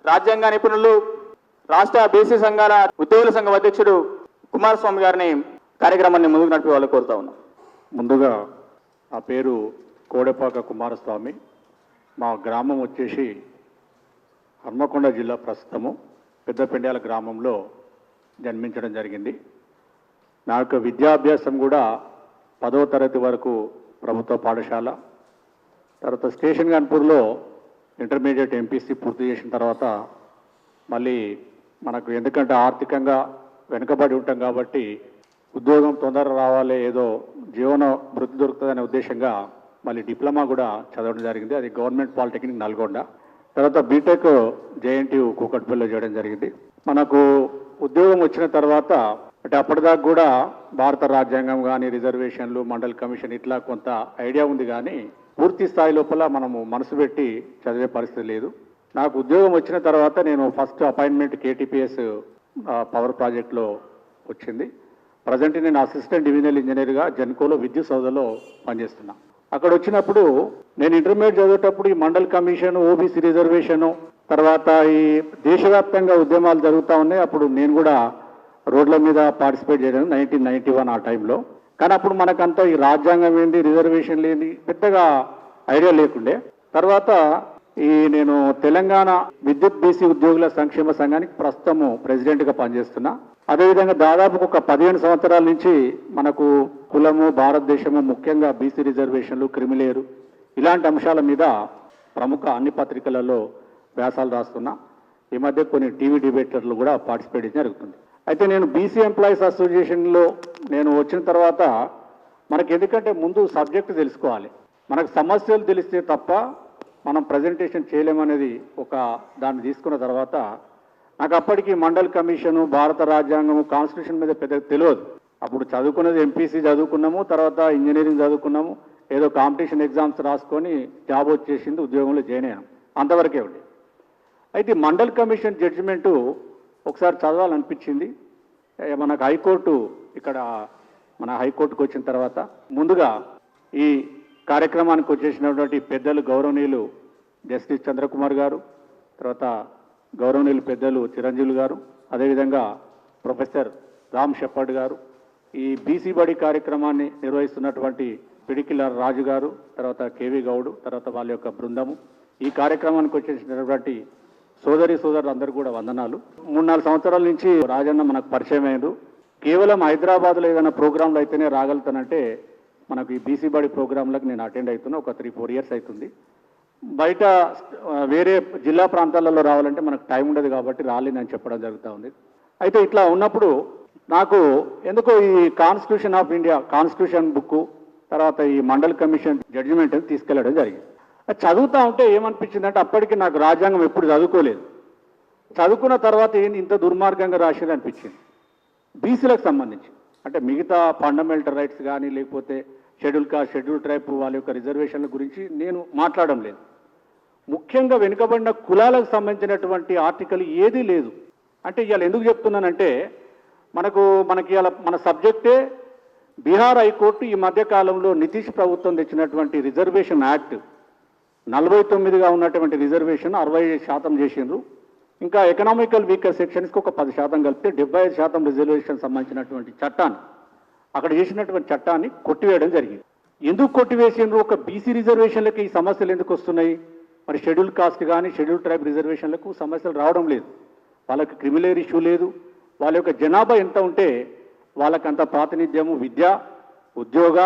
రాజ్యాంగ నిపుణులు రాష్ట్ర బీసీ సంఘాల ఉద్యోగుల సంఘం అధ్యక్షుడు కుమారస్వామి గారిని కార్యక్రమాన్ని ముందుకు నడిపి వాళ్ళు కోరుతా ఉన్నాం. ముందుగా నా పేరు కోడెపాక కుమారస్వామి. మా గ్రామం వచ్చేసి హన్మకొండ జిల్లా, ప్రస్తుతము పెద్దపెండ్యాల గ్రామంలో జన్మించడం జరిగింది. నా యొక్క విద్యాభ్యాసం కూడా 10వ తరగతి వరకు ప్రభుత్వ పాఠశాల, తర్వాత స్టేషన్ గన్పూర్లో ఇంటర్మీడియట్ ఎంపీసీ పూర్తి చేసిన తర్వాత మళ్ళీ మనకు ఎందుకంటే ఆర్థికంగా వెనుకబడి ఉంటాం కాబట్టి ఉద్యోగం తొందరగా రావాలి, ఏదో జీవన వృత్తి దొరుకుతుందనే ఉద్దేశంగా మళ్ళీ డిప్లొమా కూడా చదవడం జరిగింది. అది గవర్నమెంట్ పాలిటెక్నిక్ నల్గొండ. తర్వాత బీటెక్ జేఎన్టీయు కూకట్పల్లిలో చేయడం జరిగింది. మనకు ఉద్యోగం వచ్చిన తర్వాత అంటే అప్పటిదాకా కూడా భారత రాజ్యాంగం కానీ, రిజర్వేషన్లు, మండల్ కమిషన్ ఇట్లా కొంత ఐడియా ఉంది, కానీ పూర్తి స్థాయి లోపల మనము మనసు పెట్టి చదివే పరిస్థితి లేదు. నాకు ఉద్యోగం వచ్చిన తర్వాత నేను ఫస్ట్ అపాయింట్మెంట్ కేటీపీఎస్ పవర్ ప్రాజెక్ట్లో వచ్చింది. ప్రజెంట్ నేను అసిస్టెంట్ డివిజనల్ ఇంజనీర్గా జెన్కోలో విద్యుత్ సౌధలో పనిచేస్తున్నా. అక్కడ వచ్చినప్పుడు నేను ఇంటర్మీడియట్ చదివేటప్పుడు ఈ మండల్ కమిషన్, ఓబీసీ రిజర్వేషను, తర్వాత ఈ దేశవ్యాప్తంగా ఉద్యమాలు జరుగుతూ ఉన్నాయి. అప్పుడు నేను కూడా రోడ్ల మీద పార్టిసిపేట్ చేయడం 1991 ఆ టైంలో. కానీ అప్పుడు మనకంతా ఈ రాజ్యాంగం ఏంటి, రిజర్వేషన్ లేని పెద్దగా ఐడియా లేకుండే. తర్వాత నేను తెలంగాణ విద్యుత్ బీసీ ఉద్యోగుల సంక్షేమ సంఘానికి ప్రస్తుతము ప్రెసిడెంట్గా పనిచేస్తున్నా. అదేవిధంగా దాదాపు ఒక 15 సంవత్సరాల నుంచి మనకు కులము, భారతదేశము, ముఖ్యంగా బీసీ రిజర్వేషన్లు, క్రిమిలేరు ఇలాంటి అంశాల మీద ప్రముఖ అన్ని పత్రికలలో వ్యాసాలు రాస్తున్నా. ఈ మధ్య కొన్ని టీవీ డిబేటర్లు కూడా పార్టిసిపేట్ జరుగుతుంది. అయితే నేను బీసీ ఎంప్లాయీస్ అసోసియేషన్లో నేను వచ్చిన తర్వాత మనకి ఎందుకంటే ముందు సబ్జెక్టు తెలుసుకోవాలి. మనకు సమస్యలు తెలిస్తే తప్ప మనం ప్రజెంటేషన్ చేయలేమనేది ఒక దాన్ని తీసుకున్న తర్వాత నాకు అప్పటికి మండల్ కమిషను, భారత రాజ్యాంగము, కాన్స్టిట్యూషన్ మీద పెద్దగా తెలియదు. అప్పుడు చదువుకున్నది ఎంపీసీ చదువుకున్నాము, తర్వాత ఇంజనీరింగ్ చదువుకున్నాము, ఏదో కాంపిటీషన్ ఎగ్జామ్స్ రాసుకొని జాబ్ వచ్చేసింది, ఉద్యోగంలో జాయిన్ అయ్యాను, అంతవరకే ఉంది. అయితే మండల్ కమిషన్ జడ్జిమెంటు ఒకసారి చదవాలనిపించింది. మనకు హైకోర్టు ఇక్కడ మన హైకోర్టుకు వచ్చిన తర్వాత ముందుగా ఈ కార్యక్రమానికి వచ్చేసినటువంటి పెద్దలు గౌరవనీయులు జస్టిస్ చంద్రకుమార్ గారు, తర్వాత గౌరవనీయులు పెద్దలు చిరంజీవి గారు, అదేవిధంగా ప్రొఫెసర్ రామ్ షెప్పర్డ్ గారు, ఈ బీసీ బడి కార్యక్రమాన్ని నిర్వహిస్తున్నటువంటి పిడికిల రాజు గారు, తర్వాత కేవీ గౌడ్, తర్వాత వాళ్ళ యొక్క బృందము, ఈ కార్యక్రమానికి వచ్చేసినటువంటి సోదరులు అందరూ కూడా వందనాలు. 3-4 సంవత్సరాల నుంచి రాజన్న మనకు పరిచయం అయ్యారు. కేవలం హైదరాబాద్లో ఏదైనా ప్రోగ్రాంలు అయితేనే రాగలుగుతానంటే మనకు ఈ బీసీ బడి ప్రోగ్రాంలకు నేను అటెండ్ అవుతున్నా. ఒక 3-4 ఇయర్స్ అవుతుంది. బయట వేరే జిల్లా ప్రాంతాలలో రావాలంటే మనకు టైం ఉండదు కాబట్టి రాలేదని చెప్పడం జరుగుతూ ఉంది. అయితే ఇట్లా ఉన్నప్పుడు నాకు ఎందుకో ఈ constitution of India, constitution book, తర్వాత ఈ మండల్ కమిషన్ జడ్జిమెంట్ తీసుకెళ్లడం జరిగింది. అది చదువుతూ ఉంటే ఏమనిపించిందంటే అప్పటికి నాకు రాజ్యాంగం ఎప్పుడు చదువుకోలేదు. చదువుకున్న తర్వాత ఏంటి ఇంత దుర్మార్గంగా రాసింది అనిపించింది. బీసీలకు సంబంధించి అంటే మిగతా ఫండమెంటల్ రైట్స్ కానీ, లేకపోతే షెడ్యూల్ కాస్ట్, షెడ్యూల్ ట్రైబ్ వాళ్ళ యొక్క రిజర్వేషన్ల గురించి నేను మాట్లాడడం లేదు. ముఖ్యంగా వెనుకబడిన కులాలకు సంబంధించినటువంటి ఆర్టికల్ ఏదీ లేదు. అంటే ఇవాళ ఎందుకు చెప్తున్నానంటే మనకి ఇవాళ మన సబ్జెక్టే బీహార్ హైకోర్టు ఈ మధ్యకాలంలో నితీష్ ప్రభుత్వం తెచ్చినటువంటి రిజర్వేషన్ యాక్ట్ 49గా ఉన్నటువంటి రిజర్వేషన్ 60% చేసిండ్రు. ఇంకా ఎకనామికల్ వీకర్ సెక్షన్స్కి ఒక 10% కలిపితే 75% రిజర్వేషన్ సంబంధించినటువంటి చట్టాన్ని, అక్కడ చేసినటువంటి చట్టాన్ని కొట్టివేయడం జరిగింది. ఎందుకు కొట్టివేసిండ్రు? ఒక బీసీ రిజర్వేషన్లకి ఈ సమస్యలు ఎందుకు వస్తున్నాయి? మరి షెడ్యూల్ కాస్ట్ కానీ, షెడ్యూల్ ట్రైబ్ రిజర్వేషన్లకు సమస్యలు రావడం లేదు. వాళ్ళకి క్రిమిలేర్ ఇష్యూ లేదు. వాళ్ళ యొక్క జనాభా ఎంత ఉంటే వాళ్ళకంత ప్రాతినిధ్యము, విద్య, ఉద్యోగ,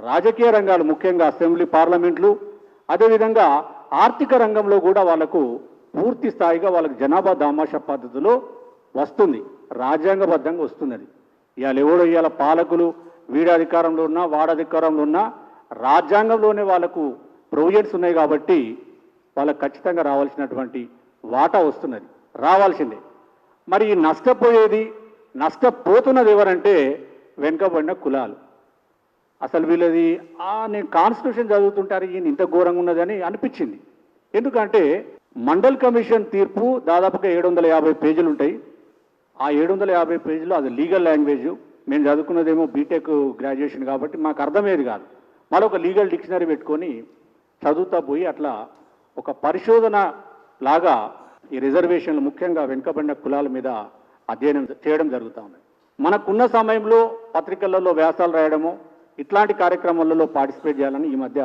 రాజకీయ రంగాలు, ముఖ్యంగా అసెంబ్లీ, పార్లమెంట్లు, అదేవిధంగా ఆర్థిక రంగంలో కూడా వాళ్ళకు పూర్తి స్థాయిగా వాళ్ళకి జనాభా దామాషా పద్ధతిలో వస్తుంది, రాజ్యాంగబద్ధంగా వస్తున్నది. ఇవాళ పాలకులు వీడి అధికారంలో ఉన్నా, వాడ అధికారంలో ఉన్నా రాజ్యాంగంలోనే వాళ్ళకు ప్రొవిజన్స్ ఉన్నాయి కాబట్టి వాళ్ళకు ఖచ్చితంగా రావాల్సినటువంటి వాటా వస్తున్నది, రావాల్సిందే. మరి నష్టపోతున్నది ఎవరంటే వెనుకబడిన కులాలు. అసలు వీళ్ళది నేను కాన్స్టిట్యూషన్ చదువుతుంటారు ఈయన ఇంత ఘోరంగా ఉన్నదని అనిపించింది. ఎందుకంటే మండల్ కమిషన్ తీర్పు దాదాపుగా 750 పేజీలు ఉంటాయి. ఆ 750 పేజీలు అది లీగల్ లాంగ్వేజ్. మేము చదువుకున్నదేమో బీటెక్ గ్రాడ్యుయేషన్ కాబట్టి మాకు అర్థమయ్యేది కాదు. మరొక లీగల్ డిక్షనరీ పెట్టుకొని చదువుతా పోయి అట్లా ఒక పరిశోధన లాగా ఈ రిజర్వేషన్లు ముఖ్యంగా వెనుకబడిన కులాల మీద అధ్యయనం చేయడం జరుగుతూ ఉంది. మనకున్న సమయంలో పత్రికలలో వ్యాసాలు రాయడము ఇట్లాంటి కార్యక్రమాలలో పార్టిసిపేట్ చేయాలని ఈ మధ్య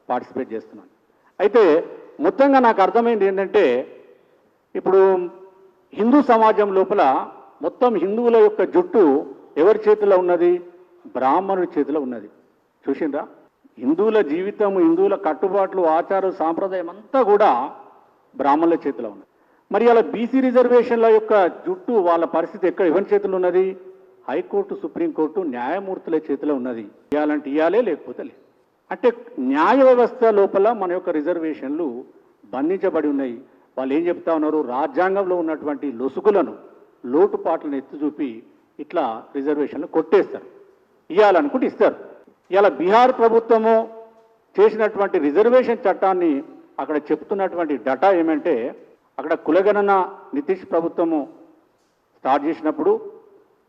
పార్టిసిపేట్ చేస్తున్నాను. అయితే మొత్తంగా నాకు అర్థమైంది ఏంటంటే, ఇప్పుడు హిందూ సమాజం లోపల మొత్తం హిందువుల యొక్క జుట్టు ఎవరి చేతిలో ఉన్నది? బ్రాహ్మణుడి చేతిలో ఉన్నది. చూసిండ్రా? హిందువుల జీవితం, హిందువుల కట్టుబాట్లు, ఆచారం, సాంప్రదాయం అంతా కూడా బ్రాహ్మణుల చేతిలో ఉన్నది. మరి అలా బీసీ రిజర్వేషన్ల యొక్క జుట్టు వాళ్ళ పరిస్థితి ఎవరి చేతిలో ఉన్నది? హైకోర్టు, సుప్రీంకోర్టు న్యాయమూర్తుల చేతిలో ఉన్నది. ఇవ్వాలంటే ఇవ్వాలే, లేకపోతే లేదు. అంటే న్యాయ వ్యవస్థ లోపల మన యొక్క రిజర్వేషన్లు బంధించబడి ఉన్నాయి. వాళ్ళు ఏం చెప్తా ఉన్నారు? రాజ్యాంగంలో ఉన్నటువంటి లొసుగులను, లోటుపాట్లను ఎత్తి చూపి ఇట్లా రిజర్వేషన్లు కొట్టేస్తారు. ఇవ్వాలనుకుంటే ఇస్తారు. ఇలా బీహార్ ప్రభుత్వము చేసినటువంటి రిజర్వేషన్ చట్టాన్ని అక్కడ చెప్తున్నటువంటి డటా ఏమంటే, అక్కడ కులగణన నితీష్ ప్రభుత్వము స్టార్ట్ చేసినప్పుడు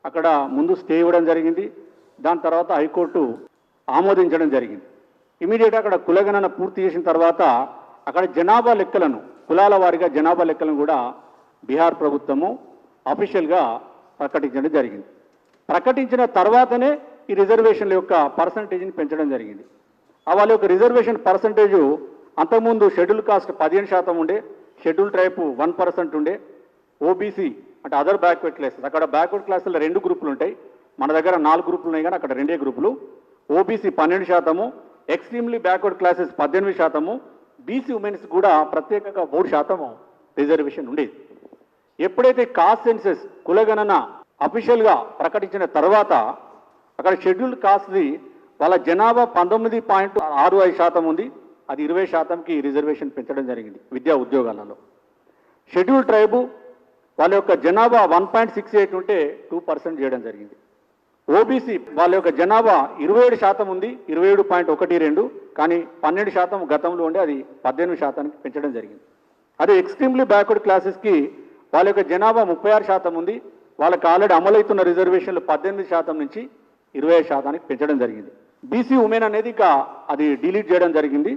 అక్కడ ముందు స్టే ఇవ్వడం జరిగింది. దాని తర్వాత హైకోర్టు ఆమోదించడం జరిగింది. ఇమీడియట్గా అక్కడ కులగణన పూర్తి చేసిన తర్వాత అక్కడ జనాభా లెక్కలను, కులాల వారీగా జనాభా లెక్కలను కూడా బీహార్ ప్రభుత్వము అఫీషియల్గా ప్రకటించడం జరిగింది. ప్రకటించిన తర్వాతనే ఈ రిజర్వేషన్ల యొక్క పర్సంటేజ్ని పెంచడం జరిగింది. వాళ్ళ యొక్క రిజర్వేషన్ పర్సంటేజు అంతకుముందు షెడ్యూల్ కాస్ట్ 15% ఉండే, షెడ్యూల్ ట్రైబ్ 1% ఉండే, ఓబీసీ అంటే అదర్ బ్యాక్వర్డ్ క్లాసెస్, అక్కడ బ్యాక్వర్డ్ క్లాసుల్లో 2 గ్రూపులు ఉంటాయి, మన దగ్గర 4 గ్రూపులు ఉన్నాయి, కానీ అక్కడ 2 గ్రూపులు. OBC 12%, extremely backward classes 18%, BC women's కూడా ప్రత్యేకంగా 3% రిజర్వేషన్ ఉండేది. ఎప్పుడైతే కాస్ట్ సెన్సెస్ కులగణన అఫీషియల్గా ప్రకటించిన తర్వాత అక్కడ షెడ్యూల్ కాస్ట్ది వాళ్ళ జనాభా 19.65% ఉంది. అది 20%కి రిజర్వేషన్ పెంచడం జరిగింది విద్యా ఉద్యోగాలలో. షెడ్యూల్ ట్రైబు వాళ్ళ యొక్క జనాభా 1.68 ఉంటే 2% చేయడం జరిగింది. ఓబీసీ వాళ్ళ యొక్క జనాభా 27% ఉంది, 27.12, కానీ 12% గతంలో ఉండే అది 18%కి పెంచడం జరిగింది. అదే ఎక్స్ట్రీమ్లీ బ్యాక్వర్డ్ క్లాసెస్కి వాళ్ళ యొక్క జనాభా 36% ఉంది, వాళ్ళకి ఆల్రెడీ అమలవుతున్న రిజర్వేషన్లు 18% నుంచి 20%కి పెంచడం జరిగింది. బీసీ ఉమెన్ అనేది ఇక అది డిలీట్ చేయడం జరిగింది.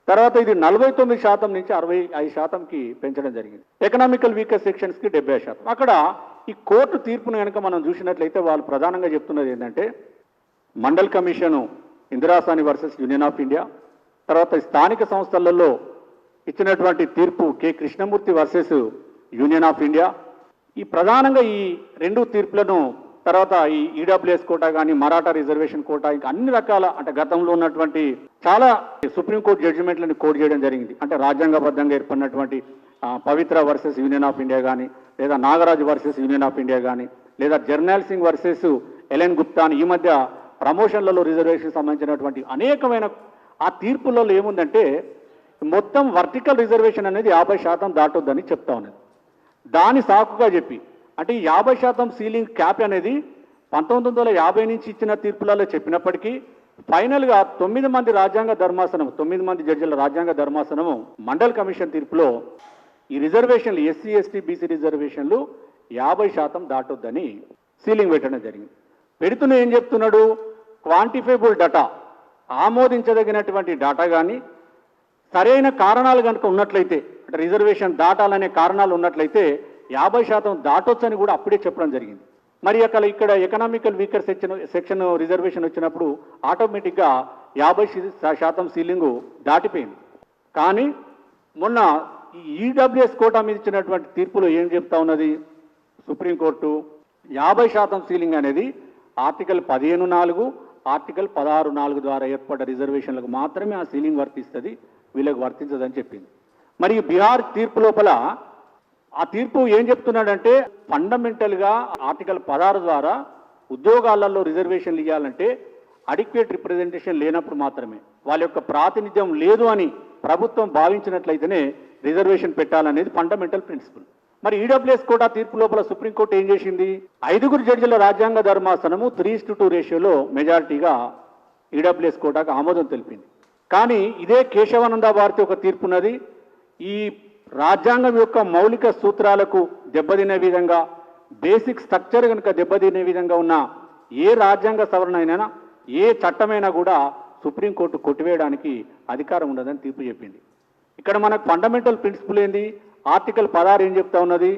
తర్వాత ఇది 49% నుంచి 65%కి పెంచడం జరిగింది. ఎకనామికల్ వీకర్ సెక్షన్స్కి 70%. అక్కడ ఈ కోర్టు తీర్పును కనుక మనం చూసినట్లయితే వాళ్ళు ప్రధానంగా చెప్తున్నది ఏంటంటే, Mandal commission Indra Sawhney versus union of India, తర్వాత స్థానిక సంస్థలలో ఇచ్చినటువంటి తీర్పు K Krishnamurthy versus union of India, ఈ ప్రధానంగా ఈ 2 తీర్పులను, తర్వాత ఈ ఈడబ్ల్యూఎస్ కోటా కానీ, మరాఠా రిజర్వేషన్ కోటా, ఇంకా అన్ని రకాల అంటే గతంలో ఉన్నటువంటి చాలా సుప్రీంకోర్టు జడ్జిమెంట్లను కోట్ చేయడం జరిగింది. అంటే రాజ్యాంగబద్ధంగా ఏర్పడినటువంటి Pavitra versus union of India కానీ, లేదా Nagaraju versus union of India కానీ, లేదా జర్నల్ సింగ్ వర్సెస్ ఎల్ఎన్ గుప్తా అని ఈ మధ్య ప్రమోషన్లలో రిజర్వేషన్ సంబంధించినటువంటి అనేకమైన ఆ తీర్పులలో ఏముందంటే, మొత్తం వర్టికల్ రిజర్వేషన్ అనేది 50% దాటొద్దని చెప్తా ఉన్నది. దాని సాకుగా చెప్పి అంటే ఈ 50% సీలింగ్ క్యాప్ అనేది 1950 నుంచి ఇచ్చిన తీర్పులలో చెప్పినప్పటికీ ఫైనల్గా 9 మంది రాజ్యాంగ ధర్మాసనం, 9 మంది జడ్జిల రాజ్యాంగ ధర్మాసనము మండల్ కమిషన్ తీర్పులో ఈ రిజర్వేషన్లు ఎస్సీ ఎస్టీ బీసీ రిజర్వేషన్లు 50% దాటొద్దని సీలింగ్ పెట్టడం జరిగింది. పెడుతూనే ఏం చెప్తున్నాడు? క్వాంటిఫైబుల్ డేటా, ఆమోదించదగినటువంటి డేటా కానీ, సరైన కారణాలు కనుక ఉన్నట్లయితే, అంటే రిజర్వేషన్ దాటాలనే కారణాలు ఉన్నట్లయితే 50% దాటొచ్చని కూడా అప్పుడే చెప్పడం జరిగింది. మరి అక్కడ ఇక్కడ ఎకనామికల్ వీకర్ సెక్షన్ రిజర్వేషన్ వచ్చినప్పుడు ఆటోమేటిక్గా 50% సీలింగు దాటిపోయింది. కానీ మొన్న ఈ ఈడబ్ల్యూఎస్ కోటా మీద ఇచ్చినటువంటి తీర్పులో ఏం చెప్తా ఉన్నది సుప్రీంకోర్టు? 50% సీలింగ్ అనేది ఆర్టికల్ 15(4), ఆర్టికల్ 16(4) ద్వారా ఏర్పడ్డ రిజర్వేషన్లకు మాత్రమే ఆ సీలింగ్ వర్తిస్తుంది, వీళ్ళకి వర్తించదని చెప్పింది. మరి బీహార్ తీర్పు లోపల ఆ తీర్పు ఏం చెప్తున్నాడంటే, ఫండమెంటల్గా ఆర్టికల్ 16 ద్వారా ఉద్యోగాలలో రిజర్వేషన్లు ఇవ్వాలంటే అడిక్వేట్ రిప్రజెంటేషన్ లేనప్పుడు మాత్రమే, వాళ్ళ యొక్క ప్రాతినిధ్యం లేదు అని ప్రభుత్వం భావించినట్లయితేనే రిజర్వేషన్ పెట్టాలనేది ఫండమెంటల్ ప్రిన్సిపల్. మరి ఈడబ్ల్యూఎస్ కోటా తీర్పు లోపల సుప్రీంకోర్టు ఏం చేసింది? 5 జడ్జిల రాజ్యాంగ ధర్మాసనము 3:2 రేషియోలో మెజారిటీగా ఈడబ్ల్యూఎస్ కోటాకు ఆమోదం తెలిపింది. కానీ ఇదే కేశవానంద భారతి ఒక తీర్పున్నది, ఈ రాజ్యాంగం యొక్క మౌలిక సూత్రాలకు దెబ్బతినే విధంగా, బేసిక్ స్ట్రక్చర్ కనుక దెబ్బతినే విధంగా ఉన్న ఏ రాజ్యాంగ సవరణ అయినా, ఏ చట్టమైనా కూడా సుప్రీంకోర్టు కొట్టివేయడానికి అధికారం ఉండదని తీర్పు చెప్పింది. ఇక్కడ మనకు ఫండమెంటల్ ప్రిన్సిపల్ ఏంది? ఆర్టికల్ 16 ఏం చెప్తా ఉన్నది,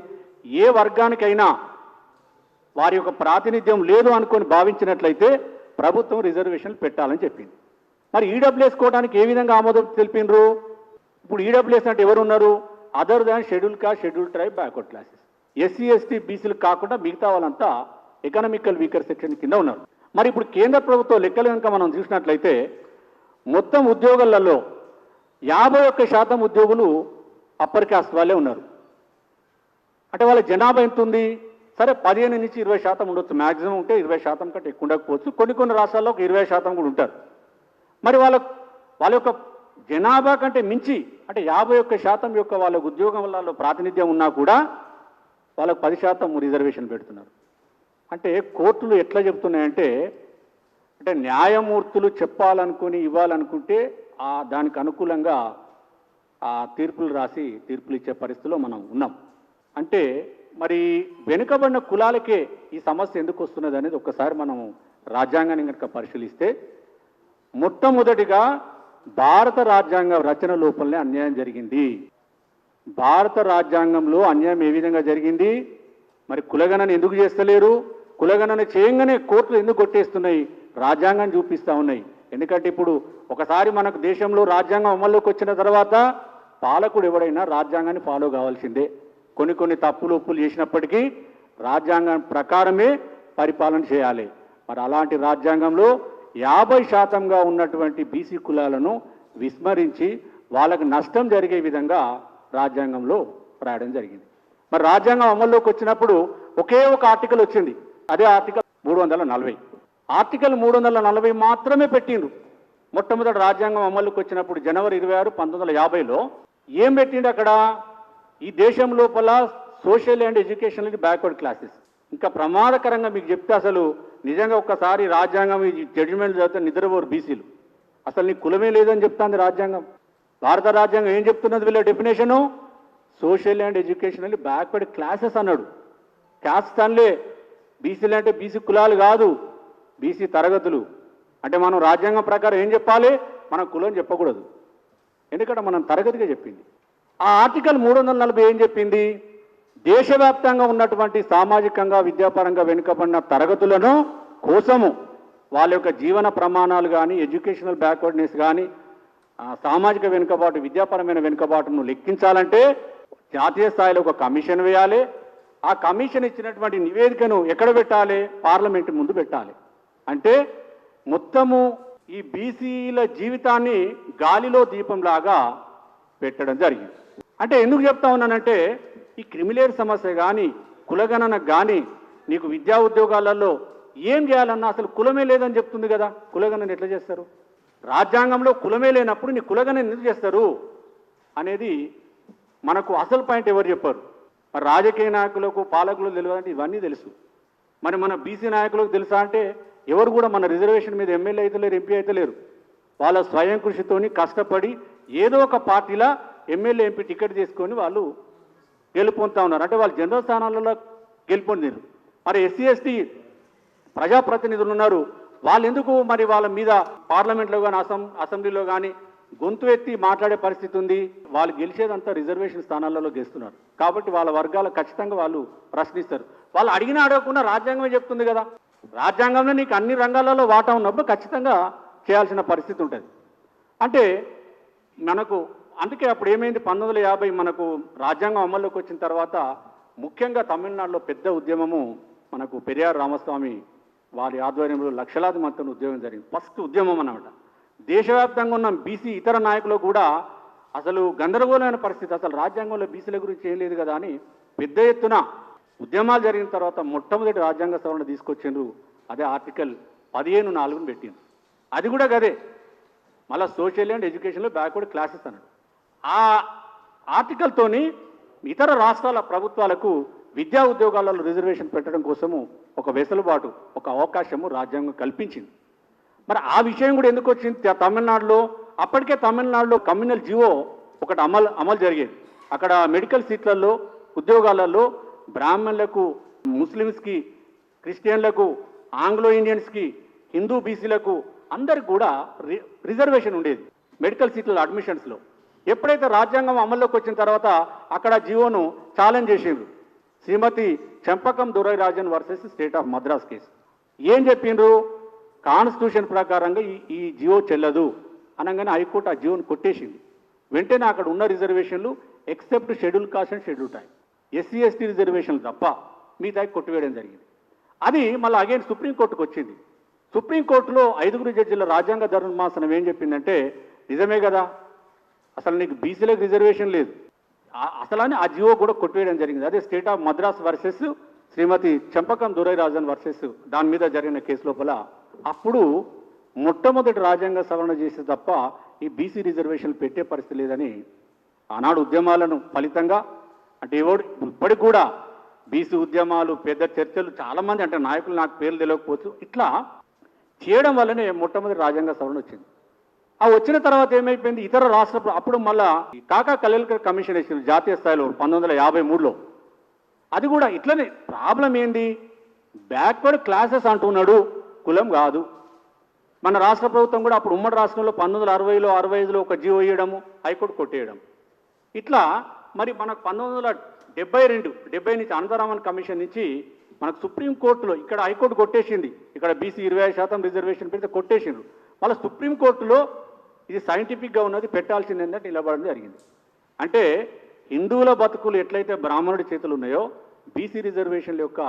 ఏ వర్గానికైనా వారి యొక్క ప్రాతినిధ్యం లేదు అనుకొని భావించినట్లయితే ప్రభుత్వం రిజర్వేషన్లు పెట్టాలని చెప్పింది. మరి ఈడబ్ల్యూఎస్ కోవడానికి ఏ విధంగా ఆమోదం తెలిపినరు? ఇప్పుడు ఈడబ్ల్యూఎస్ అంటే ఎవరు ఉన్నారు? Other than schedule caste, schedule tribe, backward classes. SC ST బీసీలు కాకుండా మిగతా వాళ్ళంతా ఎకనామికల్ వీకర్ సెక్షన్ కింద ఉన్నారు. మరి ఇప్పుడు కేంద్ర ప్రభుత్వ లెక్కలు కనుక మనం చూసినట్లయితే మొత్తం ఉద్యోగాలలో 51% ఉద్యోగులు అప్పర్ కాస్ట్ వాళ్ళే ఉన్నారు. అంటే వాళ్ళ జనాభా ఎంత ఉంది? సరే 15 నుంచి 20% ఉండొచ్చు, మ్యాక్సిమం ఉంటే 20% కంటే ఎక్కువ ఉండకపోవచ్చు. కొన్ని రాష్ట్రాల్లో ఒక 20% కూడా ఉంటారు. మరి వాళ్ళ యొక్క జనాభా కంటే మించి అంటే 51% యొక్క వాళ్ళ ఉద్యోగంలో ప్రాతినిధ్యం ఉన్నా కూడా వాళ్ళకు 10% రిజర్వేషన్ పెడుతున్నారు. అంటే కోర్టులు ఎట్లా చెప్తున్నాయంటే, అంటే న్యాయమూర్తులు చెప్పాలనుకుని ఇవ్వాలనుకుంటే దానికి అనుకూలంగా తీర్పులు రాసి తీర్పులు ఇచ్చే పరిస్థితిలో మనం ఉన్నాం. అంటే మరి వెనుకబడిన కులాలకే ఈ సమస్య ఎందుకు వస్తున్నది అనేది ఒక్కసారి మనం రాజ్యాంగాన్ని కనుక పరిశీలిస్తే, మొట్టమొదటిగా భారత రాజ్యాంగ రచన లోపలనే అన్యాయం జరిగింది. భారత రాజ్యాంగంలో అన్యాయం ఏ విధంగా జరిగింది? మరి కులగణన ఎందుకు చేస్తలేరు? కులగణన చేయంగానే కోర్టులు ఎందుకు కొట్టేస్తున్నాయి? రాజ్యాంగం చూపిస్తూ ఉన్నాయి. ఎందుకంటే ఇప్పుడు ఒకసారి మనకు దేశంలో రాజ్యాంగం అమల్లోకి వచ్చిన తర్వాత పాలకుడు ఎవడైనా రాజ్యాంగాన్ని ఫాలో కావాల్సిందే. కొన్ని తప్పులు ఒప్పులు చేసినప్పటికీ రాజ్యాంగం ప్రకారమే పరిపాలన చేయాలి. మరి అలాంటి రాజ్యాంగంలో 50%గా ఉన్నటువంటి బీసీ కులాలను విస్మరించి వాళ్ళకు నష్టం జరిగే విధంగా రాజ్యాంగంలో రాయడం జరిగింది. మరి రాజ్యాంగం అమల్లోకి వచ్చినప్పుడు ఒకే ఒక ఆర్టికల్ వచ్చింది, అదే ఆర్టికల్ 340. ఆర్టికల్ 340 మాత్రమే పెట్టిండ్రు. మొట్టమొదటి రాజ్యాంగం అమల్లోకి వచ్చినప్పుడు జనవరి 26, 1950లో ఏం పెట్టిండు అక్కడ? ఈ దేశం లోపల social and educational backward classes. ఇంకా ప్రమాదకరంగా మీకు చెప్తే అసలు నిజంగా ఒక్కసారి రాజ్యాంగం ఈ జడ్జిమెంట్ చదివితే నిద్రపోరు బీసీలు. అసలు నీ కులమే లేదని చెప్తాంది రాజ్యాంగం. భారత రాజ్యాంగం ఏం చెప్తున్నది? వీళ్ళ definition social and educational backward classes అన్నాడు. క్యాస్ట్ అనలే. బీసీలు అంటే బీసీ కులాలు కాదు, బీసీ తరగతులు. అంటే మనం రాజ్యాంగం ప్రకారం ఏం చెప్పాలి? మనం కులం చెప్పకూడదు, ఎందుకంటే మనం తరగతిగా చెప్పింది. ఆ ఆర్టికల్ 340 ఏం చెప్పింది? దేశవ్యాప్తంగా ఉన్నటువంటి సామాజికంగా విద్యాపరంగా వెనుకబడిన తరగతులను కోసము వాళ్ళ యొక్క జీవన ప్రమాణాలు కానీ, ఎడ్యుకేషనల్ బ్యాక్వర్డ్నెస్ కానీ, సామాజిక వెనుకబాటు, విద్యాపరమైన వెనుకబాటును లెక్కించాలంటే జాతీయ స్థాయిలో ఒక కమిషన్ వేయాలి. ఆ కమిషన్ ఇచ్చినటువంటి నివేదికను ఎక్కడ పెట్టాలి? పార్లమెంటు ముందు పెట్టాలి. అంటే మొత్తము ఈ బీసీల జీవితాన్ని గాలిలో దీపంలాగా పెట్టడం జరిగింది. అంటే ఎందుకు చెప్తా ఉన్నానంటే, ఈ క్రిమిలేర్ సమస్య కానీ, కులగణన కానీ, నీకు విద్యా ఉద్యోగాలలో ఏం చేయాలన్నా అసలు కులమే లేదని చెప్తుంది కదా. కులగణన ఎట్లా చేస్తారు? రాజ్యాంగంలో కులమే లేనప్పుడు నీ కులగణన ఎందుకు చేస్తారు అనేది మనకు అసలు పాయింట్ ఎవరు చెప్పారు? మరి రాజకీయ నాయకులకు, పాలకులకు తెలియదంటే ఇవన్నీ తెలుసు. మరి మన బీసీ నాయకులకు తెలుసా అంటే ఎవరు కూడా మన రిజర్వేషన్ మీద ఎమ్మెల్యే అయితే లేరు, ఎంపీ అయితే లేరు. వాళ్ళ స్వయం కృషితోని కష్టపడి ఏదో ఒక పార్టీలా ఎమ్మెల్యే, ఎంపీ టికెట్ తీసుకొని వాళ్ళు గెలుపొందుతా ఉన్నారు. అంటే వాళ్ళు జనరల్ స్థానాలలో గెలుపొందారు. మరి ఎస్సీ ఎస్టీ ప్రజాప్రతినిధులు ఉన్నారు, వాళ్ళు ఎందుకు మరి వాళ్ళ మీద పార్లమెంట్లో కానీ అసెంబ్లీలో కానీ గొంతు ఎత్తి మాట్లాడే పరిస్థితి ఉంది? వాళ్ళు గెలిచేదంతా రిజర్వేషన్ స్థానాలలో గెలుస్తున్నారు కాబట్టి వాళ్ళ వర్గాలు ఖచ్చితంగా వాళ్ళు ప్రశ్నిస్తారు. వాళ్ళు అడిగినా అడగకుండా రాజ్యాంగమే చెప్తుంది కదా. రాజ్యాంగంలో నీకు అన్ని రంగాలలో వాటా ఉన్నప్పుడు ఖచ్చితంగా చేయాల్సిన పరిస్థితి ఉంటుంది. అంటే మనకు అందుకే అప్పుడు ఏమైంది? 1950 మనకు రాజ్యాంగం అమల్లోకి వచ్చిన తర్వాత ముఖ్యంగా తమిళనాడులో పెద్ద ఉద్యమము మనకు పెరియార్ రామస్వామి వారి ఆధ్వర్యంలో లక్షలాది మందితో ఉద్యమం జరిగింది. ఫస్ట్ ఉద్యమం అన్నమాట. దేశవ్యాప్తంగా ఉన్న బీసీ ఇతర నాయకులు కూడా అసలు గందరగోళమైన పరిస్థితి, అసలు రాజ్యాంగంలో బీసీల గురించి ఏం లేదు కదా అని పెద్ద ఎత్తున ఉద్యమాలు జరిగిన తర్వాత మొట్టమొదటి రాజ్యాంగ సవరణ తీసుకొచ్చిండ్రు. అదే ఆర్టికల్ 15(4)ను పెట్టిండ్రు. అది కూడా గదే, మళ్ళీ సోషల్ అండ్ ఎడ్యుకేషన్లో బ్యాక్వర్డ్ క్లాసెస్ అన్నాడు. ఆ ఆర్టికల్తోని ఇతర రాష్ట్రాల ప్రభుత్వాలకు విద్యా ఉద్యోగాలలో రిజర్వేషన్ పెట్టడం కోసము ఒక వెసులుబాటు, ఒక అవకాశము రాజ్యాంగం కల్పించింది. మరి ఆ విషయం కూడా ఎందుకు వచ్చింది? తమిళనాడులో అప్పటికే తమిళనాడులో కమ్యూనల్ జీవో ఒకటి అమలు జరిగేది. అక్కడ మెడికల్ సీట్లలో ఉద్యోగాలలో బ్రాహ్మణులకు, ముస్లిమ్స్కి, క్రిస్టియన్లకు, ఆంగ్లో ఇండియన్స్కి, హిందూ బీసీలకు అందరికి కూడా రిజర్వేషన్ ఉండేది మెడికల్ సీట్ల అడ్మిషన్స్లో. ఎప్పుడైతే రాజ్యాంగం అమల్లోకి వచ్చిన తర్వాత అక్కడ జీవోను ఛాలెంజ్ చేసిండ్రు. Shrimati Champakam Dorairajan versus state of Madras case. ఏం చెప్పిండ్రు? కాన్స్టిట్యూషన్ ప్రకారంగా ఈ జియో చెల్లదు అనగానే హైకోర్టు ఆ జియోను కొట్టేసింది. వెంటనే అక్కడ ఉన్న రిజర్వేషన్లు except schedule caste and schedule time, SC ST రిజర్వేషన్లు తప్ప మిగతా కొట్టివేయడం జరిగింది. అది మళ్ళీ అగైన్ సుప్రీంకోర్టుకు వచ్చింది. సుప్రీంకోర్టులో 5 జడ్జిల రాజ్యాంగ ధర్మాసనం ఏం చెప్పిందంటే, నిజమే కదా, అసలు నీకు బీసీలకు రిజర్వేషన్ లేదు, అసలని ఆ జియో కూడా కొట్టివేయడం జరిగింది. అదే state of Madras versus Shrimati Champakam Dorairajan versus దాని మీద జరిగిన కేసు లోపల అప్పుడు మొట్టమొదటి రాజ్యాంగ సవరణ చేసే తప్ప ఈ బీసీ రిజర్వేషన్లు పెట్టే పరిస్థితి లేదని ఆనాడు ఉద్యమాలను ఫలితంగా, అంటే ఇప్పటికి కూడా బీసీ ఉద్యమాలు, పెద్ద చర్చలు, చాలామంది అంటే నాయకులు నాకు పేర్లు తెలియకపోవచ్చు, ఇట్లా చేయడం వల్లనే మొట్టమొదటి రాజ్యాంగ సవరణ వచ్చింది. ఆ వచ్చిన తర్వాత ఏమైపోయింది, ఇతర రాష్ట్ర అప్పుడు మళ్ళా కాకా కలేల్కర్ కమిషన్ వేసింది జాతీయ స్థాయిలో 1953లో. అది కూడా ఇట్లనే. ప్రాబ్లం ఏంది, బ్యాక్వర్డ్ క్లాసెస్ అంటున్నాడు, కులం కాదు. మన రాష్ట్ర ప్రభుత్వం కూడా అప్పుడు ఉమ్మడి రాష్ట్రంలో 1960లో 65లో ఒక జియో వేయడము, హైకోర్టు కొట్టేయడం. ఇట్లా మరి మనకు 1972 నుంచి అనంతరామన్ కమిషన్ నుంచి మనకు సుప్రీంకోర్టులో, ఇక్కడ హైకోర్టు కొట్టేసింది, ఇక్కడ బీసీ 25% రిజర్వేషన్ పెడితే కొట్టేసిండ్రు. మళ్ళీ సుప్రీంకోర్టులో ఇది సైంటిఫిక్గా ఉన్నది, పెట్టాల్సిందంటే నిలబడడం జరిగింది. అంటే హిందువుల బతుకులు ఎట్లయితే బ్రాహ్మణుడి చేతులు ఉన్నాయో, బీసీ రిజర్వేషన్ల యొక్క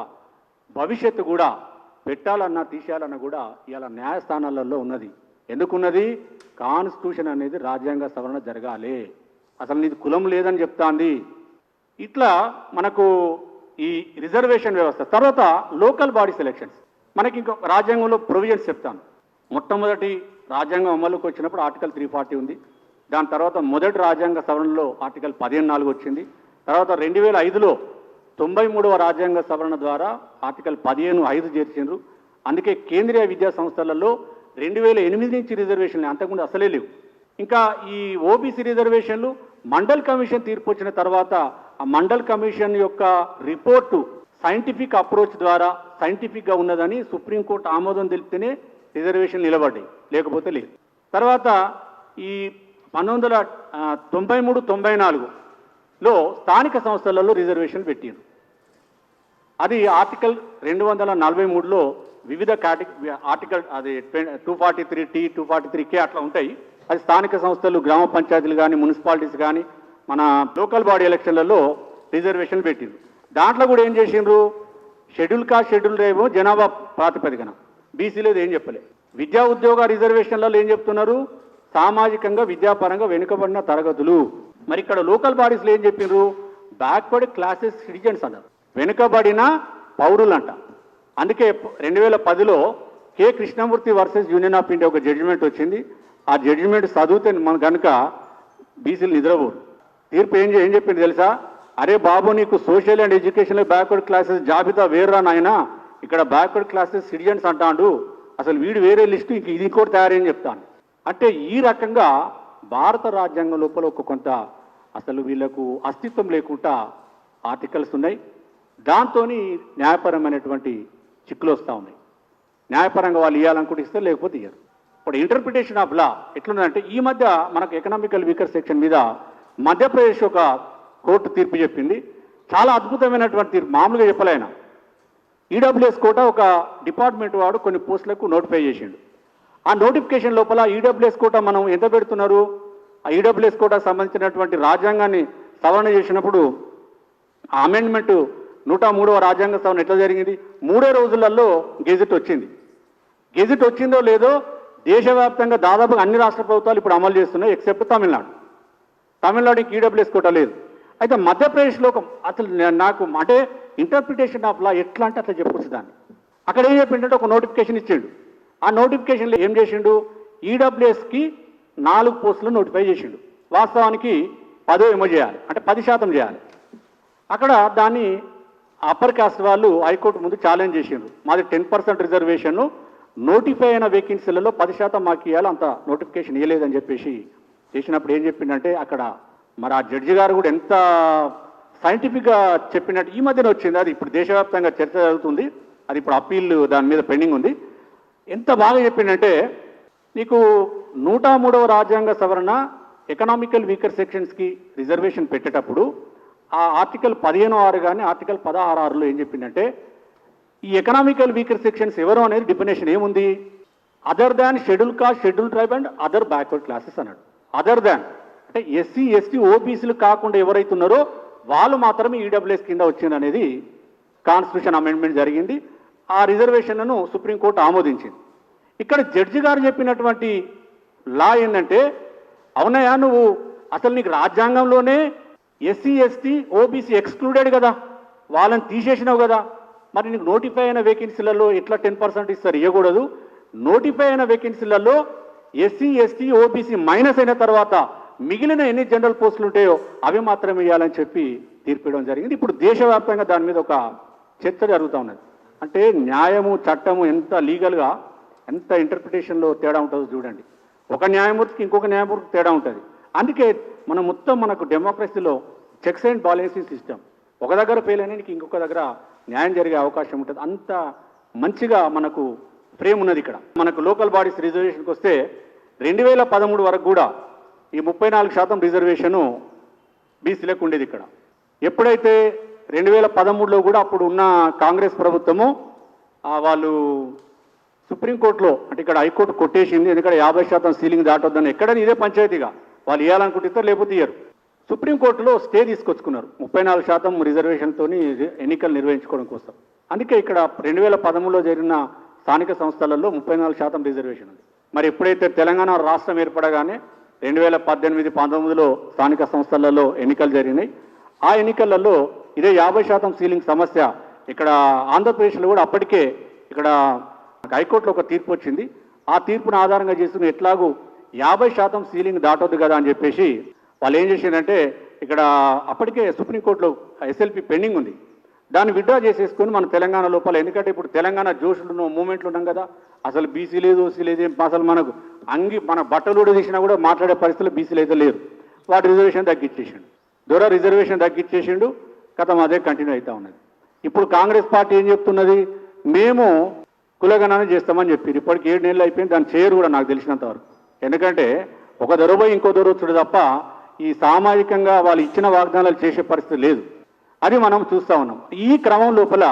భవిష్యత్తు కూడా పెట్టాలన్నా తీసేయాలన్నా కూడా ఇవాళ న్యాయస్థానాలలో ఉన్నది. ఎందుకున్నది? కాన్స్టిట్యూషన్ అనేది రాజ్యాంగ సవరణ జరగాలి, అసలు నీది కులం లేదని చెప్తాంది. ఇట్లా మనకు ఈ రిజర్వేషన్ వ్యవస్థ. తర్వాత లోకల్ బాడీ సెలక్షన్స్. మనకి ఇంకో రాజ్యాంగంలో ప్రొవిజన్స్ చెప్తాను. మొట్టమొదటి రాజ్యాంగం అమలుకి వచ్చినప్పుడు ఆర్టికల్ 340 ఉంది. దాని తర్వాత మొదటి రాజ్యాంగ సవరణలో ఆర్టికల్ 15(4) వచ్చింది. తర్వాత 2005లో 93వ రాజ్యాంగ సవరణ ద్వారా ఆర్టికల్ 15(5) చేర్చిండ్రు. అందుకే కేంద్రీయ విద్యా సంస్థలలో 2008 నుంచి రిజర్వేషన్లు అంతకుముందు అసలే లేవు. ఇంకా ఈ ఓబీసీ రిజర్వేషన్లు మండల్ కమిషన్ తీర్పు వచ్చిన తర్వాత ఆ మండల్ కమిషన్ యొక్క రిపోర్టు సైంటిఫిక్ అప్రోచ్ ద్వారా సైంటిఫిక్గా ఉన్నదని సుప్రీంకోర్టు ఆమోదం తెలిపితేనే రిజర్వేషన్ నిలబడ్డాయి, లేకపోతే లేదు. తర్వాత ఈ 1993-94లో స్థానిక సంస్థలలో రిజర్వేషన్ పెట్టారు. అది ఆర్టికల్ 243లో వివిధ ఆర్టికల్, అది 243T 243K అట్లా ఉంటాయి. అది స్థానిక సంస్థలు, గ్రామ పంచాయతీలు కానీ, మున్సిపాలిటీస్ కానీ, మన లోకల్ బాడీ ఎలక్షన్లలో రిజర్వేషన్ పెట్టిండ్రు. దాంట్లో కూడా ఏం చేసిండ్రు, షెడ్యూల్ కాస్ట్ షెడ్యూల్ ఏమో జనాభా ప్రాతిపదికన, బీసీలో ఏం చెప్పలే. విద్యా ఉద్యోగ రిజర్వేషన్లలో ఏం చెప్తున్నారు, సామాజికంగా విద్యాపరంగా వెనుకబడిన తరగతులు. మరి ఇక్కడ లోకల్ బాడీస్లో ఏం చెప్పిండ్రు, బ్యాక్వర్డ్ క్లాసెస్ సిటిజన్స్ అన్నారు, వెనుకబడిన పౌరులు అంట. అందుకే 2010లో K Krishnamurthy versus union of India ఒక జడ్జిమెంట్ వచ్చింది. ఆ జడ్జిమెంట్ చదివితే మన కనుక బీసీలు నిద్రపోరు. తీర్పు ఏం చెప్పింది తెలుసా, అరే బాబు నీకు సోషల్ అండ్ ఎడ్యుకేషన్లో బ్యాక్వర్డ్ క్లాసెస్ జాబితా వేర్రా నాయన, ఇక్కడ బ్యాక్వర్డ్ క్లాసెస్ సిటిజన్స్ అంటాడు, అసలు వీడు వేరే లిస్టు ఇంక ఇది కూడా తయారని చెప్తాను. అంటే ఈ రకంగా భారత రాజ్యాంగం లోపల ఒక కొంత అసలు వీళ్ళకు అస్తిత్వం లేకుండా ఆర్టికల్స్ ఉన్నాయి. దాంతో న్యాయపరమైనటువంటి చిక్కులు వస్తూ ఉన్నాయి. న్యాయపరంగా వాళ్ళు ఇవ్వాలనుకుంటే ఇస్తారు, లేకపోతే ఇయ్యరు. ఇప్పుడు ఇంటర్ప్రిటేషన్ ఆఫ్ లా ఎట్లుందంటే, ఈ మధ్య మనకు ఎకనామికల్ వీకర్ సెక్షన్ మీద మధ్యప్రదేశ్ ఒక కోర్టు తీర్పు చెప్పింది. చాలా అద్భుతమైనటువంటి తీర్పు, మామూలుగా చెప్పలేన. ఈడబ్ల్యూఎస్ కోటా ఒక డిపార్ట్మెంట్ వాడు కొన్ని పోస్టులకు నోటిఫై చేసిండు. ఆ నోటిఫికేషన్ లోపల ఈడబ్ల్యూఎస్ కోటా మనం ఎంత పెడుతున్నారు, ఆ ఈడబ్ల్యూఎస్ కోటా సంబంధించినటువంటి రాజ్యాంగాన్ని సవరణ చేసినప్పుడు ఆ అమెండ్మెంట్ 103వ రాజ్యాంగ సవరణ ఎట్లా జరిగింది, 3 రోజులలో గెజిట్ వచ్చింది. గెజిట్ వచ్చిందో లేదో దేశవ్యాప్తంగా దాదాపుగా అన్ని రాష్ట్ర ప్రభుత్వాలు ఇప్పుడు అమలు చేస్తున్నాయి, ఎక్సెప్ట్ తమిళనాడు. తమిళనాడుకి ఈడబ్ల్యూఎస్ కోటా లేదు. అయితే మధ్యప్రదేశ్లో అసలు నాకు అంటే ఇంటర్ప్రిటేషన్ ఆఫ్ లా ఎట్లా అంటే అట్లా చెప్పొచ్చు దాన్ని. అక్కడ ఏం చెప్పిందంటే ఒక నోటిఫికేషన్ ఇచ్చిండు. ఆ నోటిఫికేషన్లో ఏం చేసిండు, ఈడబ్ల్యూఎస్కి 4 పోస్టులు నోటిఫై చేసిండు. వాస్తవానికి 10 ఏమో చేయాలి, అంటే 10% చేయాలి. అక్కడ దాన్ని అప్పర్ కాస్ట్ వాళ్ళు హైకోర్టు ముందు ఛాలెంజ్ చేసిండ్రు, మాది 10% రిజర్వేషన్, నోటిఫై అయిన వేకెన్సీలలో 10% మాకు ఇవ్వాలి, అంత నోటిఫికేషన్ ఇవ్వలేదని చెప్పేసి చేసినప్పుడు ఏం చెప్పిందంటే అక్కడ మరి ఆ జడ్జి గారు కూడా ఎంత సైంటిఫిక్గా చెప్పినట్టు ఈ మధ్యన వచ్చింది. అది ఇప్పుడు దేశవ్యాప్తంగా చర్చ జరుగుతుంది, అది ఇప్పుడు అప్పీల్ దాని మీద పెండింగ్ ఉంది. ఎంత బాగా చెప్పిందంటే, నీకు 103వ రాజ్యాంగ సవరణ ఎకనామికల్ వీకర్ సెక్షన్స్కి రిజర్వేషన్ పెట్టేటప్పుడు ఆ ఆర్టికల్ 15(6) కానీ ఆర్టికల్ 16(6)లో ఏం చెప్పిందంటే ఈ ఎకనామికల్ వీకర్ సెక్షన్స్ ఎవరు అనేది డిఫినేషన్ ఏముంది, other than schedule caste, schedule tribe and other backward classes అన్నాడు. అదర్ దాన్ అంటే ఎస్సీ ఎస్టీ ఓబీసీలు కాకుండా ఎవరైతే ఉన్నారో వాళ్ళు మాత్రమే ఈడబ్ల్యూఎస్ కింద వచ్చింది అనేది కాన్స్టిట్యూషన్ అమెండ్మెంట్ జరిగింది. ఆ రిజర్వేషన్లను సుప్రీంకోర్టు ఆమోదించింది. ఇక్కడ జడ్జి గారు చెప్పినటువంటి లా ఏంటంటే, అవునయా నువ్వు అసలు నీకు రాజ్యాంగంలోనే ఎస్సీ ఎస్టీ ఓబీసీ ఎక్స్క్లూడెడ్ కదా, వాళ్ళని తీసేసినావు కదా, మరి నీకు నోటిఫై అయిన వేకెన్సీలలో ఎట్లా 10% ఇస్తారు, ఇవ్వకూడదు. నోటిఫై అయిన వేకెన్సీలలో ఎస్సీ ఎస్టీ ఓబీసీ మైనస్ అయిన తర్వాత మిగిలిన ఎన్ని జనరల్ పోస్టులు ఉంటాయో అవి మాత్రమే ఇవ్వాలని చెప్పి తీర్పివ్వడం జరిగింది. ఇప్పుడు దేశవ్యాప్తంగా దాని మీద ఒక చర్చ జరుగుతూ ఉన్నది. అంటే న్యాయము చట్టము ఎంత లీగల్గా ఎంత ఇంటర్ప్రిటేషన్లో తేడా ఉంటుందో చూడండి. ఒక న్యాయమూర్తికి ఇంకొక న్యాయమూర్తికి తేడా ఉంటుంది. అందుకే మనం మొత్తం మనకు డెమోక్రసీలో చెక్స్ అండ్ బాలెన్సింగ్ సిస్టమ్, ఒక దగ్గర ఫెయిల్ అయినానికి ఇంకొక దగ్గర న్యాయం జరిగే అవకాశం ఉంటుంది. అంత మంచిగా మనకు ఫ్రేమ్ ఉన్నది ఇక్కడ. మనకు లోకల్ బాడీస్ రిజర్వేషన్కి వస్తే 2013 వరకు కూడా ఈ 34% రిజర్వేషను బీసీలకు ఉండేది ఇక్కడ. ఎప్పుడైతే 2013లో కూడా అప్పుడు ఉన్న కాంగ్రెస్ ప్రభుత్వము వాళ్ళు సుప్రీంకోర్టులో అంటే ఇక్కడ హైకోర్టు కొట్టేసింది, ఎందుకంటే 50% సీలింగ్ దాటొద్దని. ఎక్కడని ఇదే పంచాయతీగా వాళ్ళు ఇవ్వాలనుకుంటే లేకపోతే ఇయ్యరు. సుప్రీంకోర్టులో స్టే తీసుకొచ్చుకున్నారు 34% రిజర్వేషన్తో ఎన్నికలు నిర్వహించుకోవడం కోసం. అందుకే ఇక్కడ 2013లో జరిగిన స్థానిక సంస్థలలో 34% రిజర్వేషన్ ఉంది. మరి ఎప్పుడైతే తెలంగాణ రాష్ట్రం ఏర్పడగానే 2018-19లో స్థానిక సంస్థలలో ఎన్నికలు జరిగినాయి. ఆ ఎన్నికలలో ఇదే 50% సీలింగ్ సమస్య ఇక్కడ ఆంధ్రప్రదేశ్లో కూడా అప్పటికే ఇక్కడ హైకోర్టులో ఒక తీర్పు వచ్చింది. ఆ తీర్పును ఆధారంగా చేసుకుని ఎట్లాగూ 50% సీలింగ్ దాటొద్దు కదా అని చెప్పేసి వాళ్ళు ఏం చేసిందంటే ఇక్కడ అప్పటికే సుప్రీంకోర్టులో ఎస్ఎల్పి పెండింగ్ ఉంది, దాన్ని విత్డ్రా చేసేసుకొని మన తెలంగాణ లోపల. ఎందుకంటే ఇప్పుడు తెలంగాణ జోషులు మూమెంట్లు ఉన్నాం కదా, అసలు బీసీ లేదు ఓసీ లేదు, అసలు మనకు మన బట్టలు కూడా తీసినా కూడా మాట్లాడే పరిస్థితులు బీసీలు అయితే లేరు. వాటి రిజర్వేషన్ తగ్గించేసిండు, దూర రిజర్వేషన్ తగ్గించేసిండు, కథం అదే కంటిన్యూ అవుతా ఉన్నది. ఇప్పుడు కాంగ్రెస్ పార్టీ ఏం చెప్తున్నది, మేము కులగణన చేస్తామని చెప్పారు. ఇప్పటికి 7 నెలలు అయిపోయింది, దాన్ని చేయరు కూడా నాకు తెలిసినంత వరకు. ఎందుకంటే ఒక దొరపోయి ఇంకో దొరొచ్చుడు తప్ప ఈ సామాజికంగా వాళ్ళు ఇచ్చిన వాగ్దానాలు చేసే పరిస్థితి లేదు. అది మనం చూస్తూ ఉన్నాం. ఈ క్రమం లోపల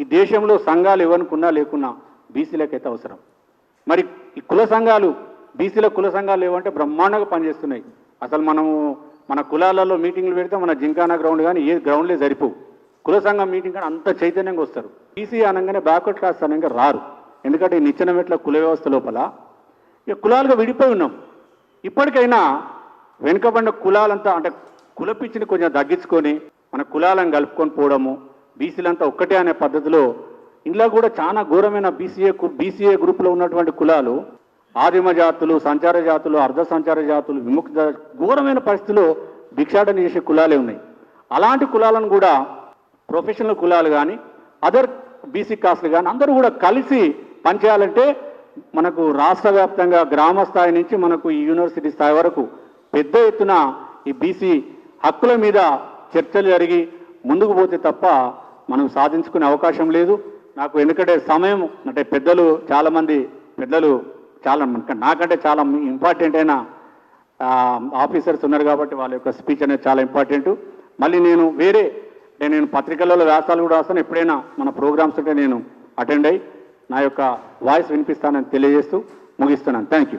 ఈ దేశంలో సంఘాలు ఎవరుకున్నా లేకున్నా బీసీలకైతే అవసరం. మరి ఈ కుల సంఘాలు బీసీల కుల సంఘాలు ఏమంటే బ్రహ్మాండంగా పనిచేస్తున్నాయి. అసలు మన కులాలలో మీటింగ్లు పెడితే మన జింకానా గ్రౌండ్ కానీ ఏ గ్రౌండ్లే సరిపోవు. కుల సంఘం మీటింగ్ కానీ అంత చైతన్యంగా వస్తారు. బీసీ అనగానే బ్యాక్వర్డ్ క్లాస్ అనగా రారు. ఎందుకంటే ఈ నిచ్చెన మెట్ల కుల వ్యవస్థ లోపల ఇక కులాలుగా విడిపోయి ఉన్నాం. ఇప్పటికైనా వెనుకబడిన కులాలంతా అంటే కులపిచ్చిని కొంచెం తగ్గించుకొని మన కులాలను కలుపుకొని పోవడము, బీసీలంతా ఒక్కటే అనే పద్ధతిలో. ఇందులో కూడా చాలా ఘోరమైన బీసీఏ గ్రూప్లో ఉన్నటువంటి కులాలు ఆదిమ జాతులు, సంచార జాతులు, అర్ధ సంచార జాతులు, విముక్త ఘోరమైన పరిస్థితుల్లో భిక్షాటన చేసే కులాలే ఉన్నాయి. అలాంటి కులాలను కూడా ప్రొఫెషనల్ కులాలు కానీ అదర్ బీసీ కాస్ట్లు కానీ అందరూ కూడా కలిసి పనిచేయాలంటే మనకు రాష్ట్ర వ్యాప్తంగా గ్రామ స్థాయి నుంచి మనకు ఈ యూనివర్సిటీ స్థాయి వరకు పెద్ద ఎత్తున ఈ బీసీ హక్కుల మీద చర్చలు జరిగి ముందుకు పోతే తప్ప మనం సాధించుకునే అవకాశం లేదు. నాకు ఎందుకంటే సమయం అంటే చాలామంది పెద్దలు చాలా నాకంటే చాలా ఇంపార్టెంట్ అయిన ఆఫీసర్స్ ఉన్నారు కాబట్టి వాళ్ళ యొక్క స్పీచ్ అనేది చాలా ఇంపార్టెంట్. మళ్ళీ నేను పత్రికలలో వ్యాసాలు కూడా రాస్తాను. ఎప్పుడైనా మన ప్రోగ్రామ్స్ ఉంటే నేను అటెండ్ అయ్యి నా యొక్క వాయిస్ వినిపిస్తానని తెలియజేస్తూ ముగిస్తున్నాను. Thank you.